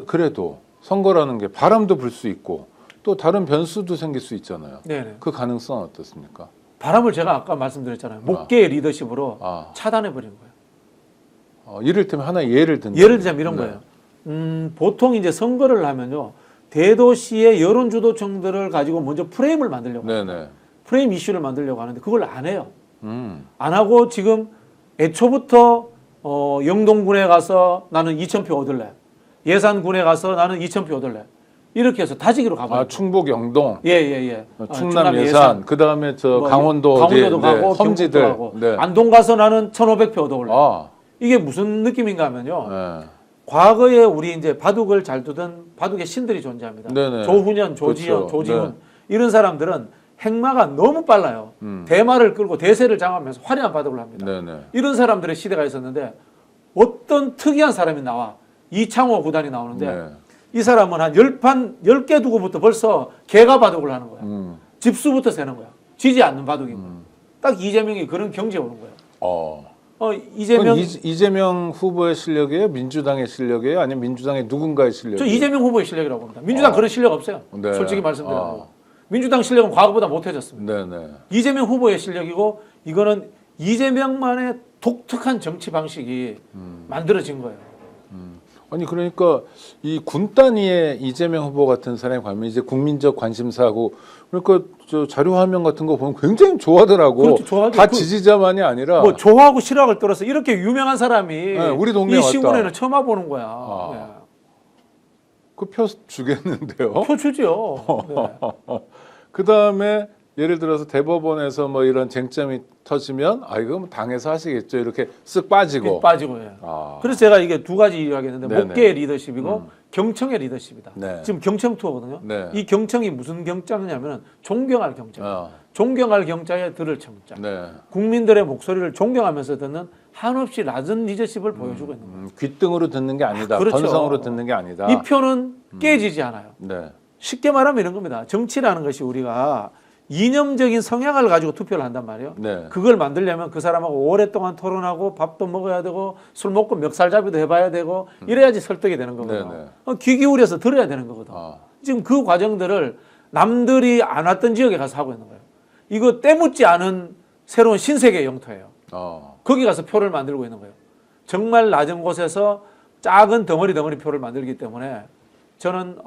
그래도 선거라는 게 바람도 불 수 있고 또 다른 변수도 생길 수 있잖아요. 네네. 그 가능성은 어떻습니까? 바람을 제가 아까 말씀드렸잖아요. 목계의 리더십으로 차단해버린 거예요. 이를테면 하나의 예를 든다. 예를 들자면 이런 거예요. 보통 이제 선거를 하면요. 대도시의 여론주도층들을 가지고 먼저 프레임을 만들려고 네네. 합니다. 프레임 이슈를 만들려고 하는데 그걸 안 해요. 안 하고 지금 애초부터 영동군에 가서 나는 2,000표 얻을래. 예산군에 가서 나는 2,000표 얻을래. 이렇게 해서 다지기로 가버려요. 충북 영동, 예. 충남 예산, 그 다음에 저 강원도도 가고 섬지들, 가고 안동 가서 나는 1,500표 얻어올래. 이게 무슨 느낌인가 하면요. 네. 과거에 우리 이제 바둑을 잘 두던 바둑의 신들이 존재합니다. 네네. 조훈현, 조지현, 그렇죠. 조지훈 네. 이런 사람들은 행마가 너무 빨라요. 대마를 끌고 대세를 장악하면서 화려한 바둑을 합니다. 네네. 이런 사람들의 시대가 있었는데 어떤 특이한 사람이 나와 이창호 구단이 나오는데 네. 이 사람은 한 10개 두고부터 벌써 개가 바둑을 하는 거야. 집수부터 세는 거야. 지지 않는 바둑인 거야. 딱 이재명이 그런 경지에 오는 거예요. 이재명 후보의 실력이에요? 민주당의 실력이에요? 아니면 민주당의 누군가의 실력이에요? 저 이재명 후보의 실력이라고 봅니다. 민주당 그런 실력 없어요. 네. 솔직히 말씀드리면. 민주당 실력은 과거보다 못해졌습니다. 네네. 이재명 후보의 실력이고 이거는 이재명만의 독특한 정치 방식이 만들어진 거예요. 아니 그러니까 이 군 단위의 이재명 후보 같은 사람이 가면 이제 국민적 관심사고 그러니까 저 자료 화면 같은 거 보면 굉장히 좋아하더라고. 그렇죠, 좋아하죠. 다 지지자만이 아니라 뭐 좋아하고 싫어하고 떨어서 이렇게 유명한 사람이 네, 우리 동네에 이 왔다. 시군에는 처음 와보는 거야. 그 표 주겠는데요. 표 주죠. 네. 그 다음에 예를 들어서 대법원에서 뭐 이런 쟁점이 터지면 이거 뭐 당에서 하시겠죠 이렇게 쓱 빠지고. 예. 그래서 제가 이게 두 가지 이야기했는데 네네. 목계의 리더십이고 경청의 리더십이다. 네. 지금 경청 투어거든요. 네. 이 경청이 무슨 경청이냐면 존경할 경청. 존경할 경자에 들을 청자. 네. 국민들의 목소리를 존경하면서 듣는 한없이 낮은 리더십을 보여주고 있는 거예요. 귓등으로 듣는 게 아니다. 그렇죠. 건성으로 듣는 게 아니다. 이 표는 깨지지 않아요. 네. 쉽게 말하면 이런 겁니다. 정치라는 것이 우리가 이념적인 성향을 가지고 투표를 한단 말이에요. 네. 그걸 만들려면 그 사람하고 오랫동안 토론하고 밥도 먹어야 되고 술 먹고 멱살잡이도 해봐야 되고 이래야지 설득이 되는 거거든. 귀 기울여서 들어야 되는 거거든. 지금 그 과정들을 남들이 안 왔던 지역에 가서 하고 있는 거예요. 이거 때묻지 않은 새로운 신세계의 영토예요. 거기 가서 표를 만들고 있는 거예요. 정말 낮은 곳에서 작은 덩어리 표를 만들기 때문에 저는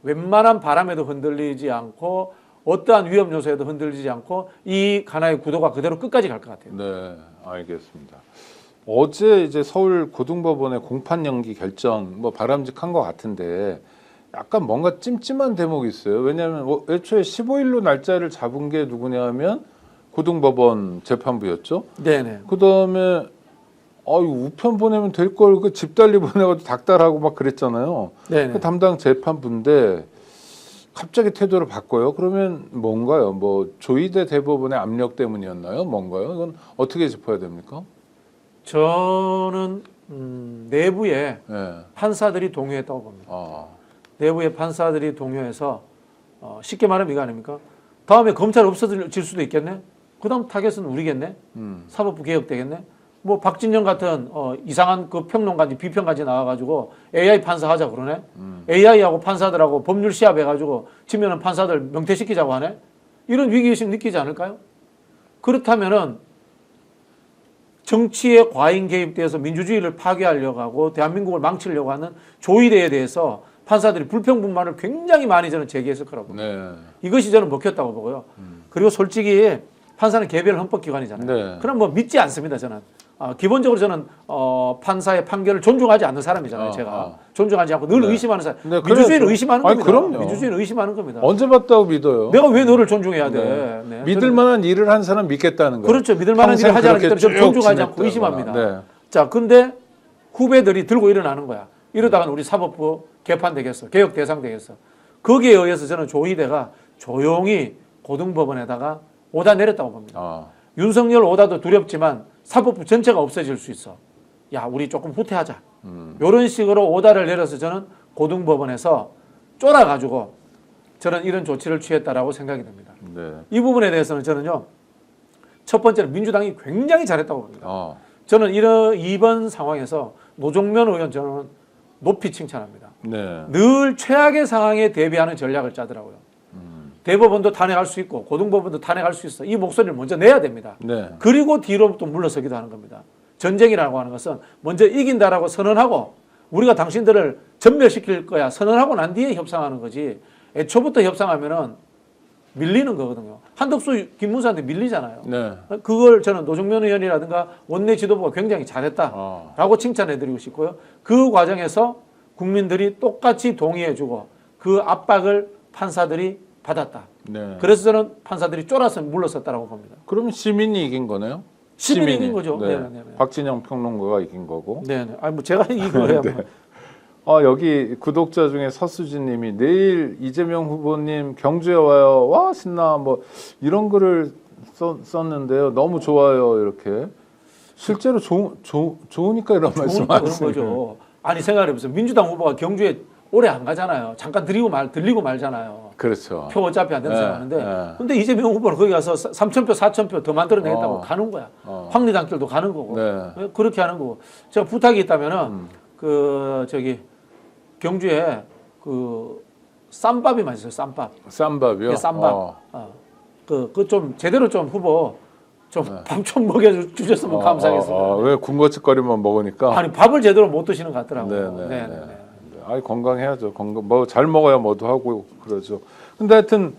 웬만한 바람에도 흔들리지 않고 어떠한 위험 요소에도 흔들리지 않고 이 가나의 구도가 그대로 끝까지 갈 것 같아요. 네, 알겠습니다. 어제 이제 서울 고등법원의 공판 연기 결정 뭐 바람직한 것 같은데 약간 뭔가 찜찜한 대목이 있어요. 왜냐하면 애초에 15일로 날짜를 잡은 게 누구냐면 고등법원 재판부였죠. 네네. 그 다음에 우편 보내면 될 걸 그 집달리 보내가지고 닥달하고 막 그랬잖아요. 네네. 그 담당 재판부인데 갑자기 태도를 바꿔요. 그러면 뭔가요? 뭐 조희대 대법원의 압력 때문이었나요? 뭔가요? 이건 어떻게 짚어야 됩니까? 저는 내부에 네. 판사들이 동요했다고 봅니다. 내부의 판사들이 동요해서 쉽게 말하면 이거 아닙니까? 다음에 검찰 없어질 수도 있겠네. 그 다음 타겟은 우리겠네. 사법부 개혁되겠네. 뭐 박진영 같은 이상한 그 평론가지 비평가지 나와가지고 AI 판사 하자 그러네. AI하고 판사들하고 법률 시합해가지고 지면은 판사들 명퇴시키자고 하네. 이런 위기의식 느끼지 않을까요? 그렇다면은 정치에 과잉 개입돼서 민주주의를 파괴하려고 하고 대한민국을 망치려고 하는 조희대에 대해서 판사들이 불평불만을 굉장히 많이 저는 제기했을 거라고 봅니다. 네. 이것이 저는 먹혔다고 보고요. 그리고 솔직히 판사는 개별 헌법기관이잖아요. 네. 그럼 뭐 믿지 않습니다, 저는. 기본적으로 저는 판사의 판결을 존중하지 않는 사람이잖아요. 제가 존중하지 않고 늘 의심하는 사람. 네, 민주주의는 의심하는 겁니다. 그럼요. 민주주의는 의심하는 겁니다. 언제 봤다고 믿어요? 내가 왜 너를 존중해야 돼? 네. 믿을 만한 일을 한 사람 믿겠다는 거예요. 그렇죠. 믿을 만한 일을 하지 않기 때문에 좀 존중하지 않고 의심합니다. 네. 자, 근데 후배들이 들고 일어나는 거야. 이러다가는 우리 사법부 개판되겠어. 개혁 대상 되겠어. 거기에 의해서 저는 조희대가 조용히 고등법원에다가 오다 내렸다고 봅니다. 윤석열 오다도 두렵지만 사법부 전체가 없어질 수 있어. 야, 우리 조금 후퇴하자. 이런 식으로 오다를 내려서 저는 고등법원에서 쫄아가지고 저는 이런 조치를 취했다라고 생각이 듭니다. 네. 이 부분에 대해서는 저는요. 첫 번째는 민주당이 굉장히 잘했다고 봅니다. 저는 이번 상황에서 노종면 의원 저는 높이 칭찬합니다. 네. 늘 최악의 상황에 대비하는 전략을 짜더라고요. 대법원도 탄핵할 수 있고 고등법원도 탄핵할 수 있어. 이 목소리를 먼저 내야 됩니다. 네. 그리고 뒤로 또 물러서기도 하는 겁니다. 전쟁이라고 하는 것은 먼저 이긴다라고 선언하고 우리가 당신들을 전멸시킬 거야 선언하고 난 뒤에 협상하는 거지 애초부터 협상하면은 밀리는 거거든요. 한덕수 김문수한테 밀리잖아요. 네. 그걸 저는 노정면 의원이라든가 원내 지도부가 굉장히 잘했다라고 칭찬해드리고 싶고요. 그 과정에서 국민들이 똑같이 동의해주고 그 압박을 판사들이 받았다. 네. 그래서 저는 판사들이 쫄아서 물러섰다라고 봅니다. 그러면 시민이 이긴 거네요? 시민이 이긴 거죠. 네. 네네네. 박진영 평론가가 이긴 거고. 네네. 아니 뭐 제가 이긴 거예요. 네. 여기 구독자 중에 서수진님이 내일 이재명 후보님 경주에 와요. 와 신나 뭐 이런 글을 썼는데요. 너무 좋아요 이렇게. 실제로 좋으니까 이런 그런 말씀하시는 거죠. 아니 생각해보세요. 민주당 후보가 경주에 오래 안 가잖아요. 잠깐 들리고 말잖아요. 그렇죠. 표 어차피 안 된다고 네, 하는데 네. 근데 이재명 후보는 거기 가서 3,000표, 4,000표 더 만들어내겠다고 가는 거야. 황리단길도 가는 거고 네. 그렇게 하는 거고 제가 부탁이 있다면은 그 저기 경주에 그 쌈밥이 맛있어요. 쌈밥. 쌈밥이요? 예, 쌈밥. 그 좀 제대로 좀 후보 좀 밥 좀 먹여주셨으면 감사하겠습니다. 왜 군것질거리만 먹으니까? 아니 밥을 제대로 못 드시는 것 같더라고요. 네네. 아니 건강해야죠. 뭐 잘 먹어야 뭐도 하고 그러죠. 근데 하여튼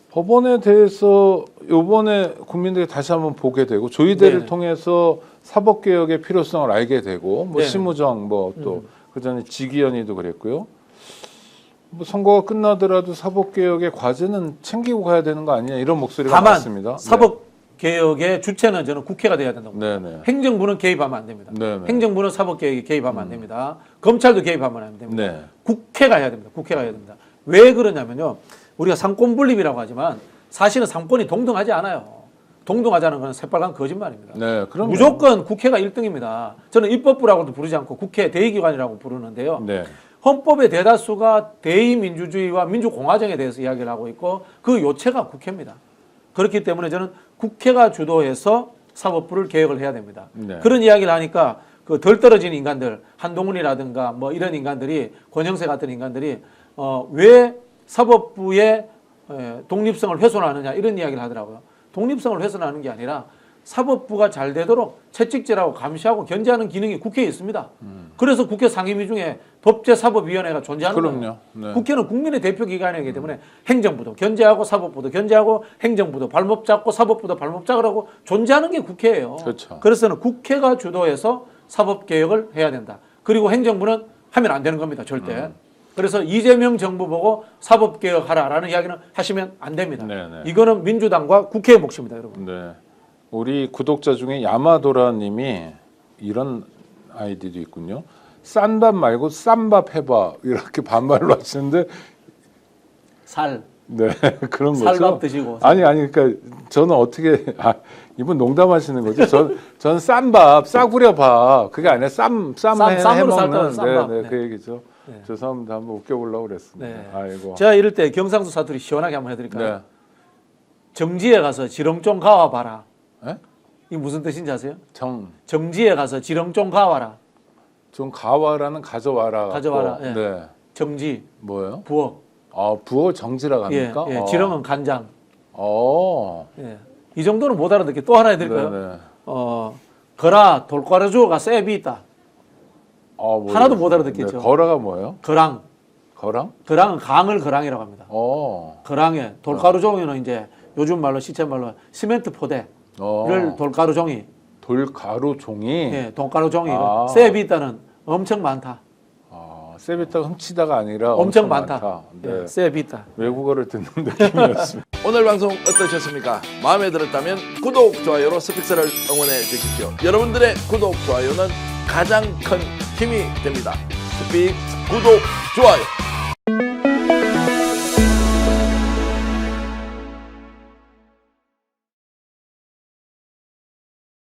법원에 대해서 이번에 국민들이 다시 한번 보게 되고 조의대를 네네. 통해서 사법개혁의 필요성을 알게 되고 뭐 네네. 심우정 뭐 또 그전에 지기현이도 그랬고요. 뭐 선거가 끝나더라도 사법개혁의 과제는 챙기고 가야 되는 거 아니냐 이런 목소리가 다만 많습니다. 사법개혁의 주체는 저는 국회가 돼야 된다고 봅니다. 네네. 행정부는 개입하면 안 됩니다. 네네. 행정부는 사법개혁에 개입하면 안 됩니다. 검찰도 개입하면 안 됩니다. 네. 국회가 해야 됩니다. 국회가 해야 됩니다. 왜 그러냐면요. 우리가 상권 분립이라고 하지만 사실은 상권이 동등하지 않아요. 동등하자는 건 새빨간 거짓말입니다. 네, 그럼 무조건 국회가 1등입니다. 저는 입법부라고도 부르지 않고 국회 대의기관이라고 부르는데요. 네. 헌법의 대다수가 대의민주주의와 민주공화정에 대해서 이야기를 하고 있고 그 요체가 국회입니다. 그렇기 때문에 저는 국회가 주도해서 사법부를 개혁을 해야 됩니다. 네. 그런 이야기를 하니까 그 덜 떨어진 인간들, 한동훈이라든가 뭐 이런 인간들이 권영세 같은 인간들이 왜 사법부의 독립성을 훼손하느냐 이런 이야기를 하더라고요. 독립성을 훼손하는 게 아니라 사법부가 잘 되도록 채찍질하고 감시하고 견제하는 기능이 국회에 있습니다. 그래서 국회 상임위 중에 법제사법위원회가 존재하는 거예요. 그럼요. 네. 국회는 국민의 대표 기관이기 때문에 행정부도 견제하고 사법부도 견제하고 행정부도 발목 잡고 사법부도 발목 잡으라고 존재하는 게 국회예요. 그렇죠. 그래서는 국회가 주도해서 사법개혁을 해야 된다. 그리고 행정부는 하면 안 되는 겁니다. 절대. 그래서 이재명 정부 보고 사법개혁하라라는 이야기는 하시면 안 됩니다. 네네. 이거는 민주당과 국회의 몫입니다. 여러분. 네. 우리 구독자 중에 야마도라님이 이런 아이디도 있군요. 싼 밥 말고 싼 밥 해봐 이렇게 반말로 하시는데 네 그런 거죠. 살밥 드시고. 아니 그러니까 저는 어떻게 이분 농담하시는 거죠. 전 싼밥 싸구려 밥 그게 아니라 쌈 쌈으로 해먹는 쌀 네, 그 얘기죠. 네. 죄송합니다. 한번 웃겨보려고 그랬습니다. 네. 아이고. 제가 이럴 때 경상도 사투리 시원하게 한번 해드릴까요? 네. 정지에 가서 지렁 좀 가와봐라. 네? 이 무슨 뜻인지 아세요? 좀 정지에 가서 지렁 좀 가와라. 가와라는 가져와라. 가져와라. 예. 네. 정지, 뭐예요? 부어. 부어 정지라 갑니까? 예, 지렁은 간장. 어. 예. 이 정도는 못 알아듣게 또 하나 해드릴까요? 네네. 거라 돌가루주가 셉이 있다. 하나도 못 알아듣겠죠. 네. 거라가 뭐예요? 거랑. 거랑? 거랑은 강을 거랑이라고 합니다. 거랑에 돌가루종이는 이제 요즘 말로 시체 말로 시멘트 포대를 돌가루종이. 돌가루종이. 예, 돌가루종이. 아. 셉이 있다는 엄청 많다. 셉있다가 훔치다가 아니라 엄청 많다. 네. 예, 셉이 있다. 외국어를 듣는 느낌이었습니다. 오늘 방송 어떠셨습니까? 마음에 들었다면 구독, 좋아요로 스픽스를 응원해 주십시오. 여러분들의 구독, 좋아요는 가장 큰 힘이 됩니다. 스픽 구독, 좋아요.